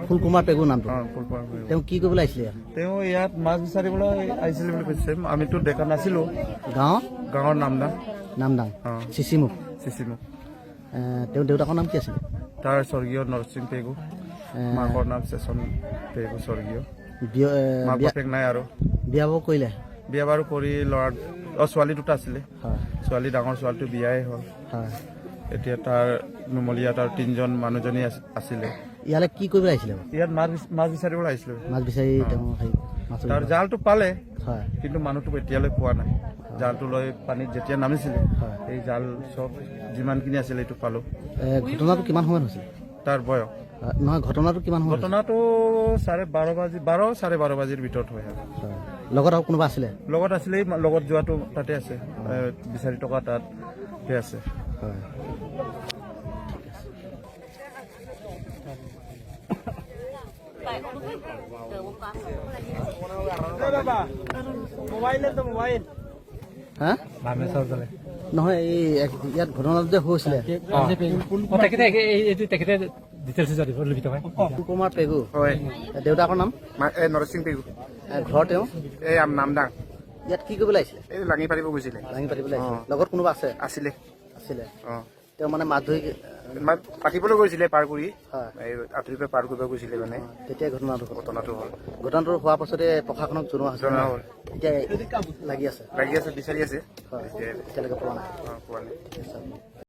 ফুলকুমাৰ পেগু নামটো ফুলকুমাৰ পেগু। তেওঁ কি কৰিবলৈ আহিছিলে তেওঁ ইয়াত মাছ বিচাৰিবলৈ আহিছিলে বুলি কৈছে। আমিতো দেখা নাছিলোঁ। গাঁৱৰ নামদাং চিচিমুখ চিচিমুখ। তেওঁৰ দেউতাকৰ নাম কি আছিলে? তাৰ স্বৰ্গীয় নৰসিং পেগু, মাকৰ নাম চেচন পেগু স্বৰ্গীয়। মাক বাপেক নাই আৰু। বিয়া বাৰু কৰিলে? বিয়া বাৰু কৰি ছোৱালী দুটা আছিলে। ছোৱালী ডাঙৰ ছোৱালীটো বিয়াই হ'ল। এতিয়া তাৰ নুমলীয়া তাৰ 3জন মানুহজনী আছিলে। ইয়ালৈ কি কৰিবলৈ আহিছিলে? ইয়াত মাছ বিচাৰিবলৈ আহিছিলে। মাছ বিচাৰি তাৰ জালটো পালে, কিন্তু মানুহটো এতিয়ালৈ পোৱা নাই। জালটো লৈ পানীত যেতিয়া নামিছিলে এই জাল চব যিমানখিনি আছিলে এইটো পালো। ঘটনাটো কিমান সময়ত হৈছিল? তাৰ বয়স নহয়, ঘটনাটো কিমান সময়ত? ঘটনাটো 12:30 বাজিৰ ভিতৰত হয়। লগত আৰু কোনোবা আছিলে? লগত আছিলে, লগত যোৱাটো তাতে আছে, বিচাৰি থকা তাতে আছে। নহয়, এই ইয়াত ঘটনাটো যে হৈছিলে ফুলকুমাৰ পেগু, দেউতাকৰ নাম নৰসিং পেগু, ঘৰ তেওঁ এই নামদাং। ইয়াত কি কৰিবলৈ আহিছিলে? এই লাঙি পাতিব গৈছিলে। লাঙি পাতিবলৈ আহিছিলে। লগত কোনোবা আছিলে? তেওঁ মানে মাছ ধৰি পাতিবলৈ গৈছিলে, পাৰ কৰি এই আঁতৰিপে পাৰ কৰিব গৈছিলে মানে। তেতিয়া ঘটনাটো হ'ল। ঘটনাটো হোৱাৰ পাছতে প্ৰশাসনক জনোৱা হৈছে। এতিয়া লাগি আছে, বিচাৰি আছে। এতিয়ালৈকে পোৱা নাই। পোৱা নাই।